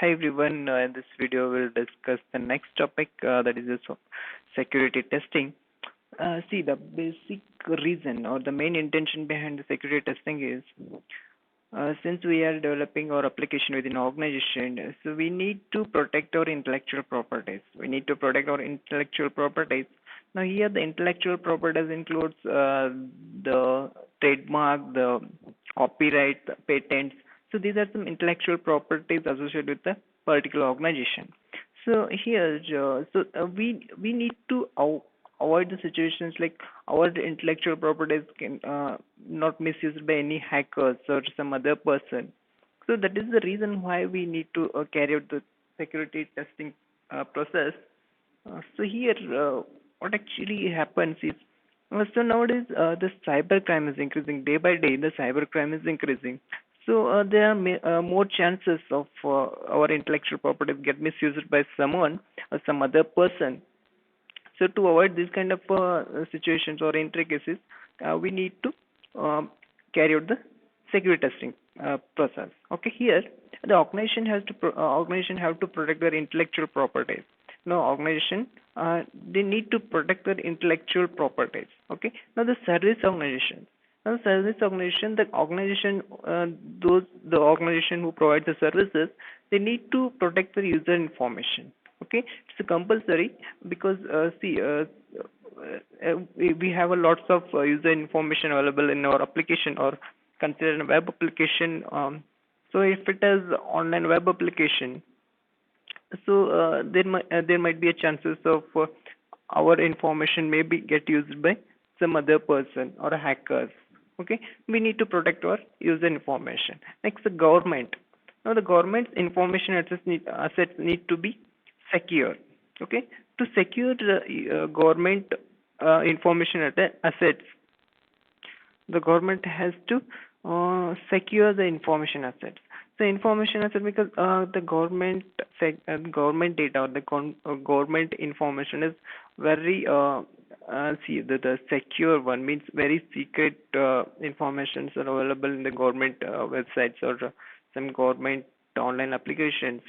Hi everyone. In this video, we'll discuss the next topic that is security testing. The basic reason or the main intention behind the security testing is since we are developing our application within an organization, so we need to protect our intellectual properties. We need to protect our intellectual properties. Now, here the intellectual properties includes the trademark, the copyright, the patents. So these are some intellectual properties associated with the particular organization. So here, we need to avoid the situations like our intellectual properties can not misused by any hackers or some other person. So that is the reason why we need to carry out the security testing process. So here, what actually happens is, so nowadays the cyber crime is increasing day by day. The cyber crime is increasing. So there are more chances of our intellectual property get misused by someone or some other person. So to avoid these kind of situations or intricacies, we need to carry out the security testing process. Okay, here the organization has to organization have to protect their intellectual properties. Now, organization they need to protect their intellectual properties. Okay, now the service organization. Now, service organization, those the organization who provide the services, they need to protect the user information. Okay, it's compulsory because we have a lots of user information available in our application or consider a web application. So if it is online web application, so there might be a chances of our information may be get used by some other person or hackers. Okay, we need to protect our user information. Next, the government. Now the government's information assets need to be secure. Okay, to secure the government information assets, the government has to secure the information assets. The information asset because the government data or the government information is very the secure one means very secret informations are available in the government websites or some government online applications.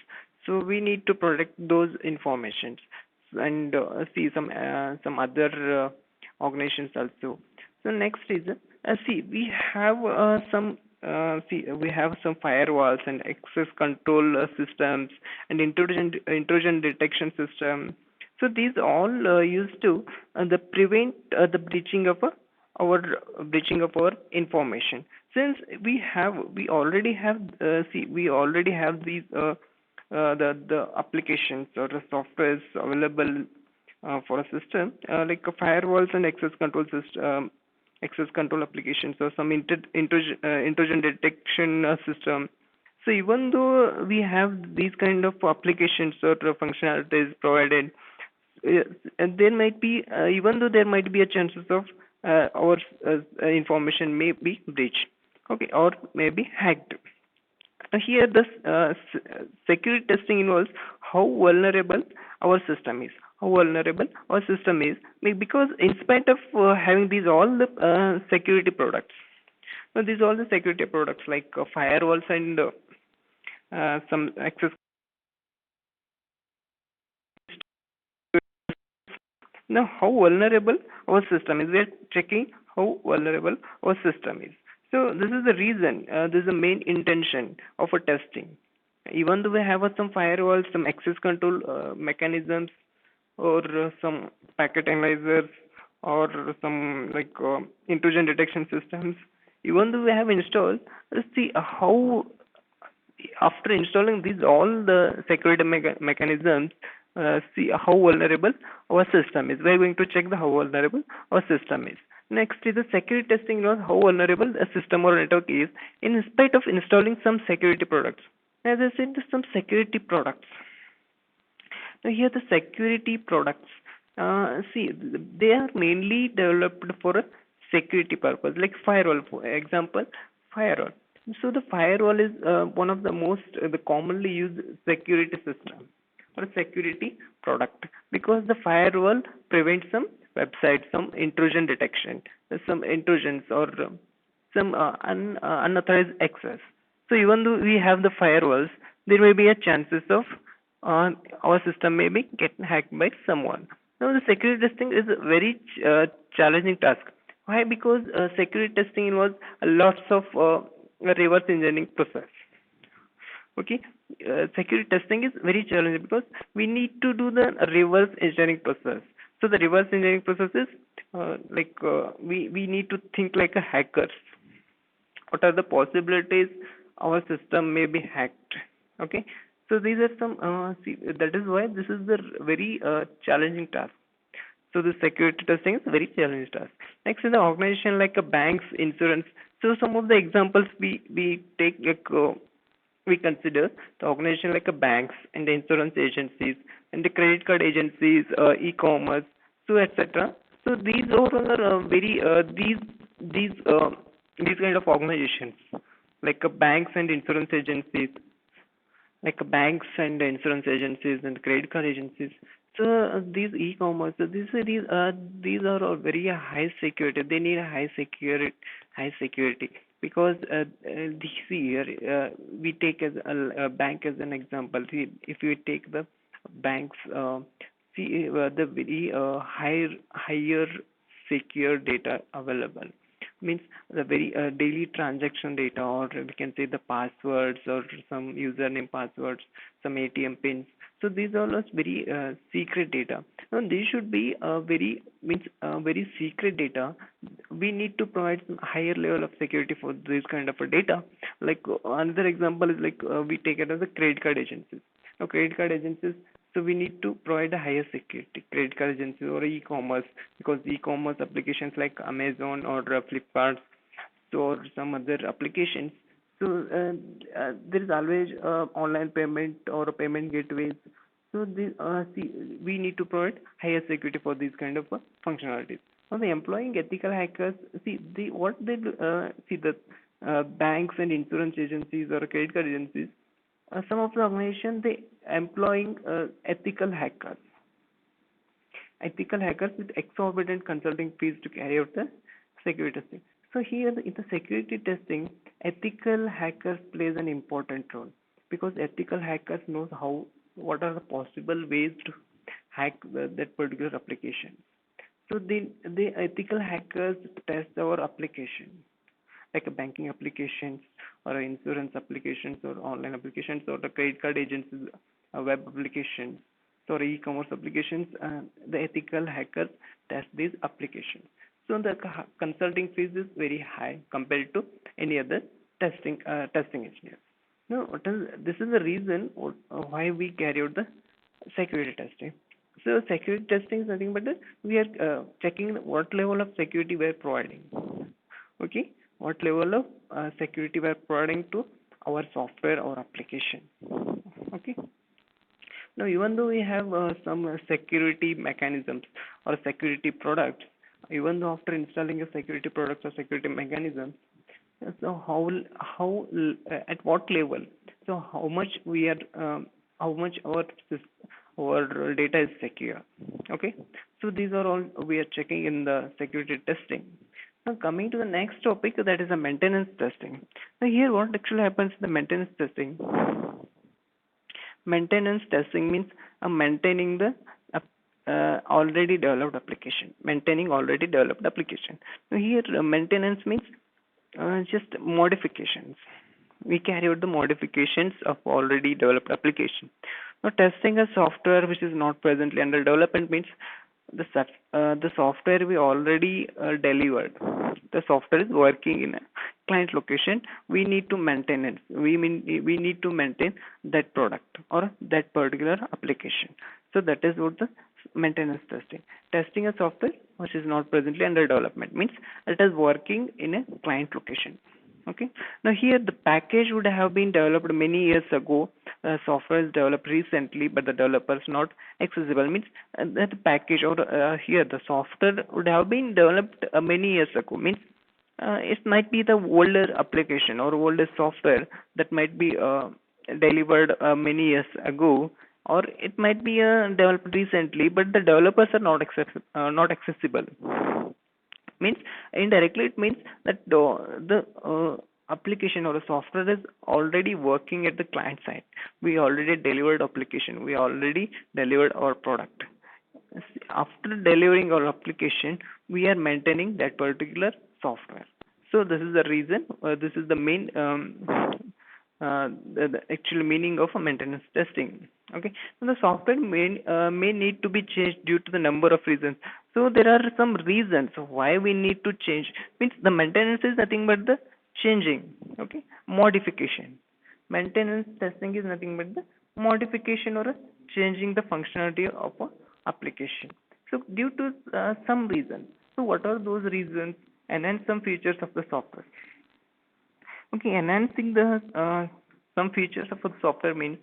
So we need to protect those informations and some other organizations also. So next is we have we have some firewalls and access control systems and intrusion detection system. So these all used to the prevent the breaching of our information. Since we already have these the applications or the softwares available for a system like firewalls and access control applications or some intrusion detection system. So even though we have these kind of applications or functionalities provided, and there might be even though there might be a chances of our information may be breached, okay, or may be hacked. Here, the security testing involves how vulnerable our system is. How vulnerable our system is, because in spite of having these all the security products, now these all the security products like firewalls and some access. Now, how vulnerable our system is? We are checking how vulnerable our system is. So this is the reason. This is the main intention of a testing. Even though we have some firewalls, some access control mechanisms, or some packet analyzers, or some like intrusion detection systems. Even though we have installed, let's see how after installing these all the security mechanisms, see how vulnerable our system is. We're going to check the how vulnerable our system is. Next is the security testing of how vulnerable a system or network is in spite of installing some security products. As I said, there's some security products. Now here the security products, they are mainly developed for a security purpose, like firewall, for example, firewall. So the firewall is one of the most the commonly used security system or security product because the firewall prevents some websites, some intrusion detection, some intrusions or some unauthorized access. So even though we have the firewalls, there may be a chances of uh, our system may be get hacked by someone. Now, the security testing is a very challenging task. Why? Because security testing involves lots of reverse engineering process. Okay, security testing is very challenging because we need to do the reverse engineering process. So the reverse engineering process is we need to think like a hackers. What are the possibilities our system may be hacked? Okay, so these are some see, that is why this is the very challenging task. So the security testing is a very challenging task. Next is the organization like a banks, insurance. So some of the examples we take like we consider the organization like a banks and the insurance agencies and the credit card agencies, e-commerce, so etc. So these are very these kind of organizations like banks and insurance agencies, like banks and insurance agencies and credit card agencies. So these e-commerce, so these are all very high security. They need a high security because see here we take as a bank as an example. See, if you take the banks, see the very higher secure data available means the very daily transaction data, or we can say the passwords or some username passwords, some ATM pins. So these are all very secret data. Now these should be very means very secret data. We need to provide some higher level of security for this kind of a data. Like another example is like we take it as a credit card agencies. Now credit card agencies, so we need to provide a higher security credit card agencies or e-commerce, because e-commerce applications like Amazon or Flipkart or some other applications. So there is always online payment or payment gateways. So see, we need to provide higher security for these kind of functionalities. Now the employing ethical hackers, see what they do, see the banks and insurance agencies or credit card agencies, some of the organization they employing ethical hackers with exorbitant consulting fees to carry out the security testing. So here in the security testing, ethical hackers plays an important role because ethical hackers knows how what are the possible ways to hack that particular application. So the ethical hackers test our application like a banking applications or insurance applications or online applications or the credit card agencies, web applications or e-commerce applications. The ethical hackers test these applications. So the consulting fees is very high compared to any other testing engineer. Now, this is the reason why we carry out the security testing. So security testing is nothing but we are checking what level of security we are providing. Okay, what level of security we are providing to our software or application. Okay. Now, even though we have some security mechanisms or security products, even though after installing a security product or security mechanism, so at what level? So how much our data is secure? Okay. So these are all we are checking in the security testing. Now coming to the next topic, that is the maintenance testing. Now here what actually happens in the maintenance testing? Maintenance testing means maintaining the already developed application. Maintaining already developed application. Now here maintenance means just modifications. We carry out the modifications of already developed application. Now testing a software which is not presently under development means the software we already delivered. The software is working in a client location. We need to maintain it. We need to maintain that product or that particular application. So that is what the maintenance testing. Testing a software which is not presently under development means it is working in a client location. Okay. Now here the package would have been developed many years ago. Software is developed recently, but the developer is not accessible. Means that package or here the software would have been developed many years ago. Means it might be the older application or older software that might be delivered many years ago, or it might be developed recently, but the developers are not accessible. Means indirectly it means that the application or a software is already working at the client side. We already delivered application. We already delivered our product. After delivering our application, we are maintaining that particular software. So this is the reason. This is the main the actual meaning of a maintenance testing. Okay, so the software may need to be changed due to the number of reasons. So there are some reasons why we need to change. Means the maintenance is nothing but the changing. Okay, modification. Maintenance testing is nothing but the modification or a changing the functionality of a application. So due to some reason. So what are those reasons? Enhance some features of the software. Okay, enhancing the some features of a software means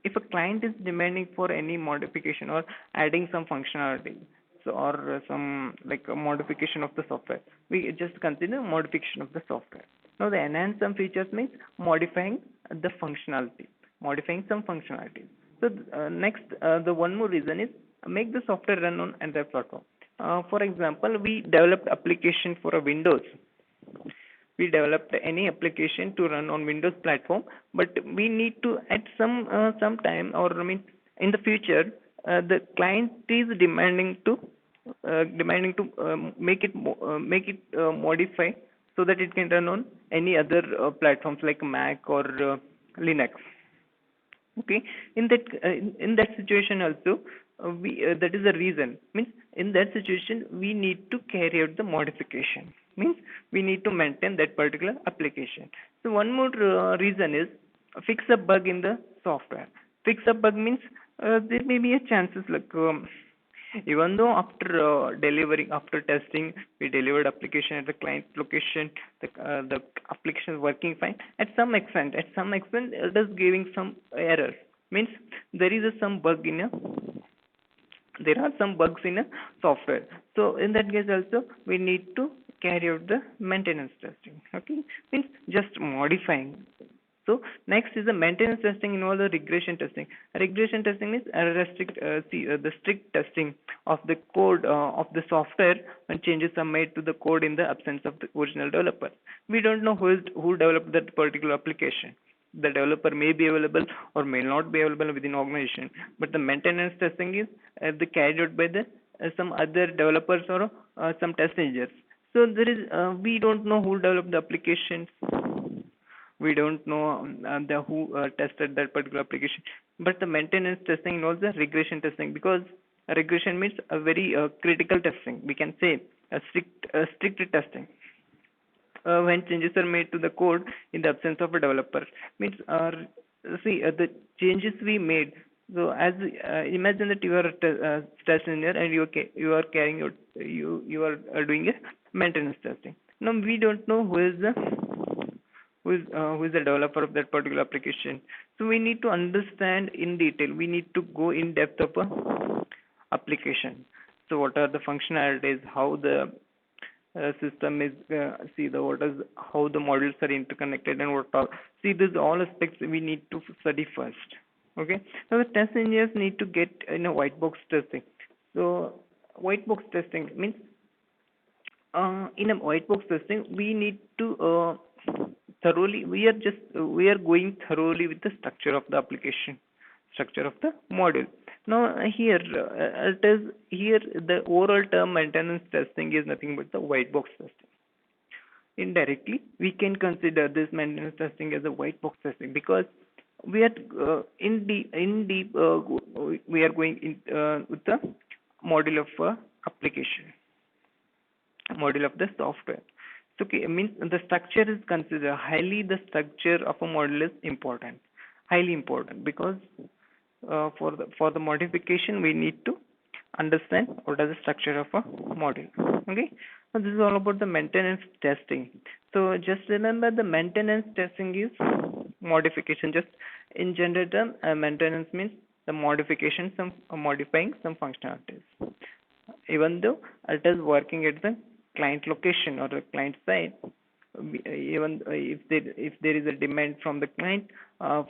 if a client is demanding for any modification or adding some functionality, so or some like a modification of the software, we just consider modification of the software. Now the enhance some features means modifying the functionality, modifying some functionality. So next, the one more reason is make the software run on Android platform. For example, we developed application for a Windows. We developed any application to run on Windows platform, but we need to at some time, or I mean in the future, the client is demanding to make it modify so that it can run on any other platforms like Mac or Linux. Okay, in that situation also, we that is the reason. Means in that situation we need to carry out the modification. Means we need to maintain that particular application. So one more reason is fix a bug in the software. Fix a bug means there may be a chances like even though after delivering, after testing, we delivered application at the client location, the application is working fine. At some extent, it is giving some errors. Means there is some bug in a there are some bugs in a software. So in that case also we need to carry out the maintenance testing. Okay, means just modifying. So next is the maintenance testing involves the regression testing. Regression testing means the strict testing of the code of the software when changes are made to the code in the absence of the original developer. We don't know who developed that particular application. The developer may be available or may not be available within organization, but the maintenance testing is the carried out by the some other developers or some test engineers. So there is we don't know who developed the application. We don't know the who tested that particular application, but the maintenance testing involves the regression testing, because regression means a very critical testing, we can say a strict testing when changes are made to the code in the absence of a developer. Means see the changes we made. So as imagine that you are a test engineer and you are carrying out you are doing a maintenance testing. Now we don't know who is the developer of that particular application. So we need to understand in detail. We need to go in depth of a application. So what are the functionalities? How the system is see the what is how the modules are interconnected, and what are see these all aspects we need to study first. Okay. Now the test engineers need to get in a white box testing. So white box testing means in a white box testing we need to thoroughly we are going thoroughly with the structure of the application, structure of the module. Now here it is here the overall term maintenance testing is nothing but the white box testing. Indirectly we can consider this maintenance testing as a white box testing, because we are in deep we are going in with the module of application, model of the software. So okay, it means the structure is considered highly. The structure of a model is important, highly important, because for the modification we need to understand what is the structure of a model. Okay, so this is all about the maintenance testing. So just remember the maintenance testing is modification. Just in general term, maintenance means the modification, some modifying some functionalities, even though it is working at the client location or the client side. Even if there is a demand from the client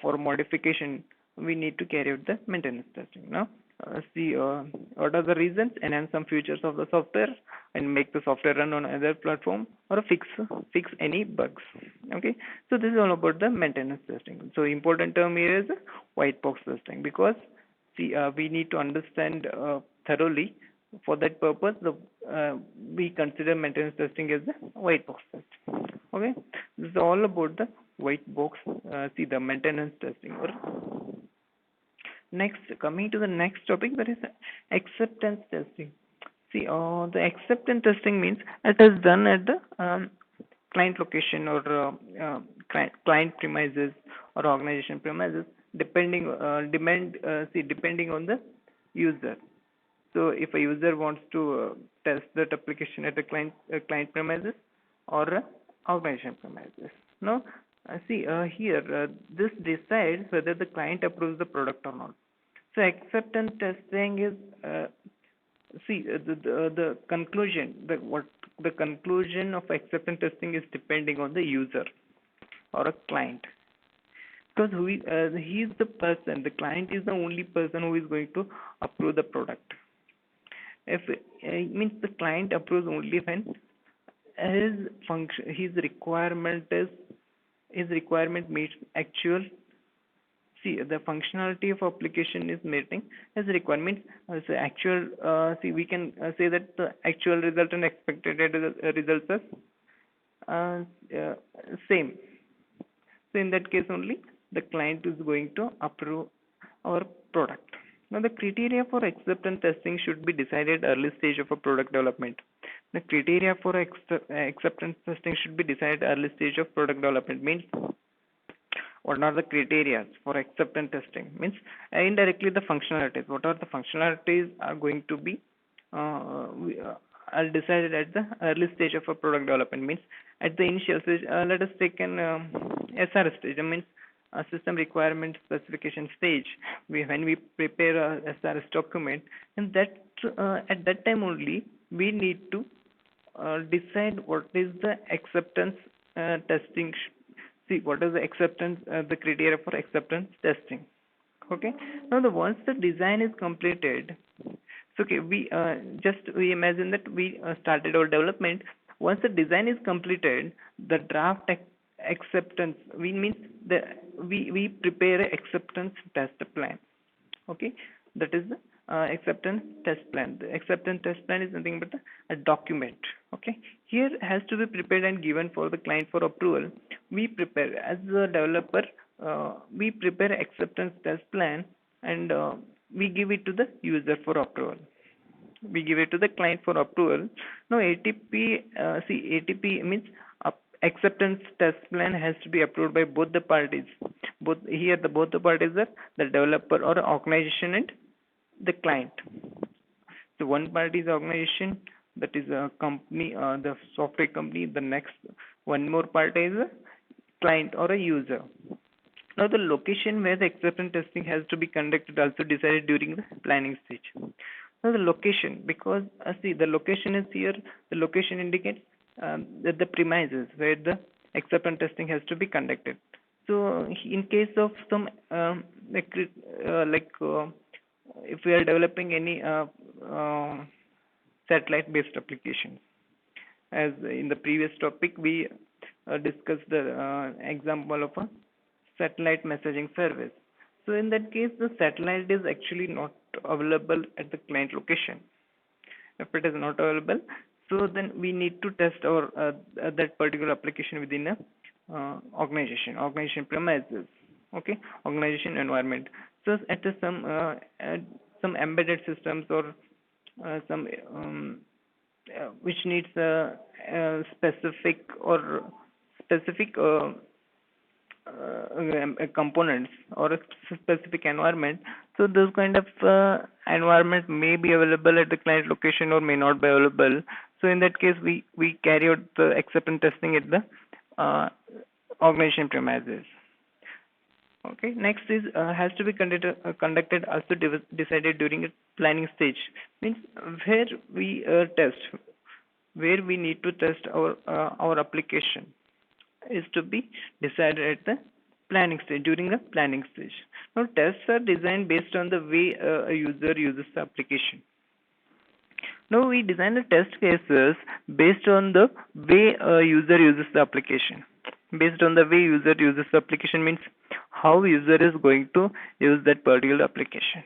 for modification, we need to carry out the maintenance testing. Now See what are the reasons, enhance some features of the software and make the software run on other platform, or fix any bugs. Okay, so this is all about the maintenance testing. So important term here is white box testing, because see we need to understand thoroughly. For that purpose, we consider maintenance testing as the white box test. Okay, this is all about the white box. See the maintenance testing. Or next, coming to the next topic, that is acceptance testing. See, the acceptance testing means it is done at the client location, or client premises, or organization premises, depending on the user. So if a user wants to test that application at the client premises, or organization premises. Now, see here, this decides whether the client approves the product or not. So acceptance testing is see the conclusion, the conclusion of acceptance testing is depending on the user or a client, because he is the person, the client is the only person who is going to approve the product. If means the client approves only when his requirement meets actual. See, the functionality of application is meeting as requirement. So actual, see, we can say that the actual result and expected results are same. So in that case only, the client is going to approve our product. Now, the criteria for acceptance testing should be decided early stage of a product development. The criteria for acceptance testing should be decided early stage of product development. Means, what are the criteria for acceptance testing? Means indirectly the functionalities. What are the functionalities are going to be are decided at the early stage of a product development. Means at the initial stage, let us take an SR stage. Means a system requirement specification stage. When we prepare a SRS document, and that at that time only we need to decide what is the acceptance testing. See, what is the acceptance, the criteria for acceptance testing. Okay. Now, once the design is completed, so okay, we imagine that we started our development. Once the design is completed, the draft acceptance, we means the we prepare a acceptance test plan. Okay, that is the acceptance test plan. The acceptance test plan is nothing but a document. Okay, here has to be prepared and given for the client for approval. We prepare as a developer, we prepare acceptance test plan, and we give it to the user for approval. We give it to the client for approval. Now ATP, see ATP means acceptance test plan has to be approved by both the parties. Both the parties are the developer or organization and the client. So one party is organization, that is a company, the software company. The next one more party is a client or a user. Now the location where the acceptance testing has to be conducted also decided during the planning stage. Now the location, because see the location is here. The location indicates that the premises where the acceptance testing has to be conducted. So in case of some if we are developing any satellite based applications, as in the previous topic we discussed the example of a satellite messaging service. So in that case, the satellite is actually not available at the client location. If it is not available, so then we need to test our that particular application within a organization premises. Okay, organization environment. So at some embedded systems, or some which needs specific components or a specific environment. So those kind of environment may be available at the client location or may not be available. So in that case, we carry out the acceptance testing at the organization premises. Okay. Next is has to be conducted also decided during a planning stage. Means where we test, where we need to test our application is to be decided at the planning stage, during the planning stage. Now, tests are designed based on the way a user uses the application. Now, we design the test cases based on the way a user uses the application. Based on the way user uses the application means how user is going to use that particular application.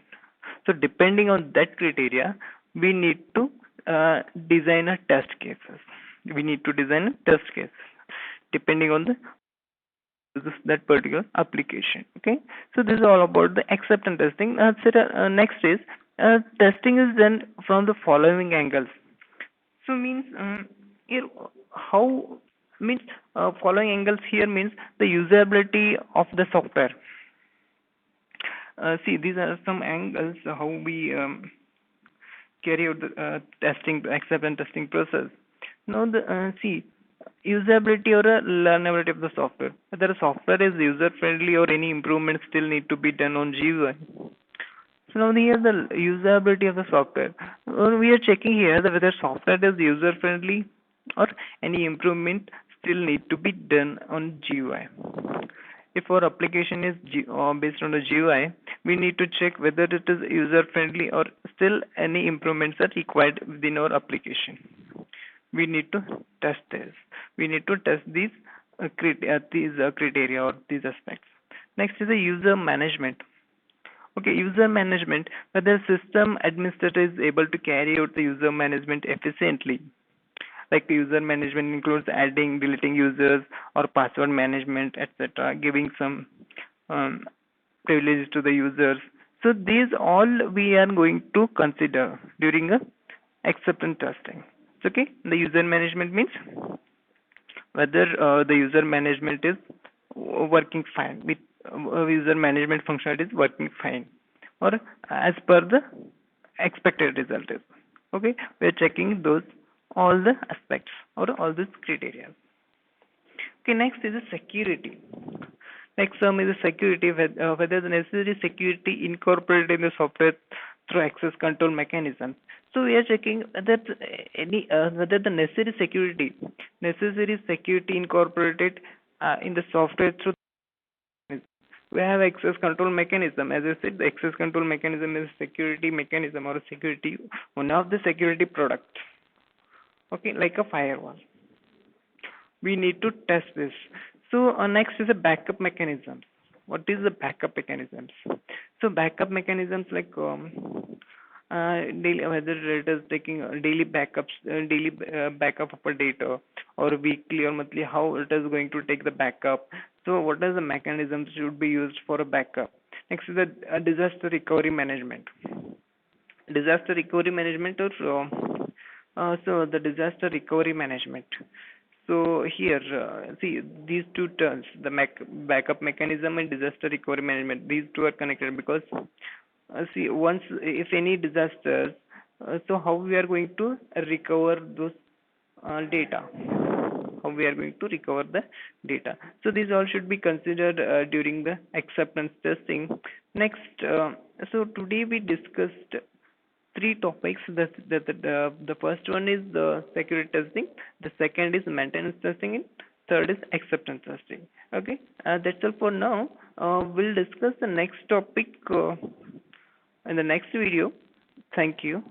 So, depending on that criteria, we need to design a test cases. We need to design a test case depending on the that particular application. Okay, so this is all about the acceptance testing. Next is testing is done from the following angles. So means here how means following angles here means the usability of the software. See, these are some angles how we carry out the testing acceptance testing process. Now the see usability or learnability of the software. Whether the software is user friendly or any improvements still need to be done on GUI. So now here the usability of the software. We are checking here that whether software is user friendly or any improvement still need to be done on GUI. If our application is based on the GUI, we need to check whether it is user friendly or still any improvements are required within our application. We need to test this. We need to test these criteria or these aspects. Next is the user management. Okay, user management, whether system administrator is able to carry out the user management efficiently. Like user management includes adding, deleting users or password management, etc., giving some um, privileges to the users. So these all we are going to consider during a acceptance testing. Okay, the user management means whether the user management is working fine with user management functionality is working fine or as per the expected result is. Okay, we are checking those all the aspects or all these criteria. Okay, next is the security. Next term is the security, whether the necessary security incorporated in the software through access control mechanisms. So we are checking that whether the necessary security incorporated in the software through. We have access control mechanism. As I said, the access control mechanism is security mechanism or a security, one of the security products. Okay, like a firewall. We need to test this. So next is a backup mechanism. What is the backup mechanisms? So backup mechanisms like daily, whether it is taking daily backups, daily backup of a data, or weekly or monthly, how it is going to take the backup. So what are the mechanisms should be used for a backup? Next is the disaster recovery management. Disaster recovery management or so the disaster recovery management. So here, see these two terms, the backup mechanism and disaster recovery management. These two are connected because see once if any disasters, so how we are going to recover those data? How we are going to recover the data? So these all should be considered during the acceptance testing. Next, so today we discussed three topics. The first one is the security testing, the second is maintenance testing, and third is acceptance testing. Okay, that's all for now. We'll discuss the next topic in the next video. Thank you.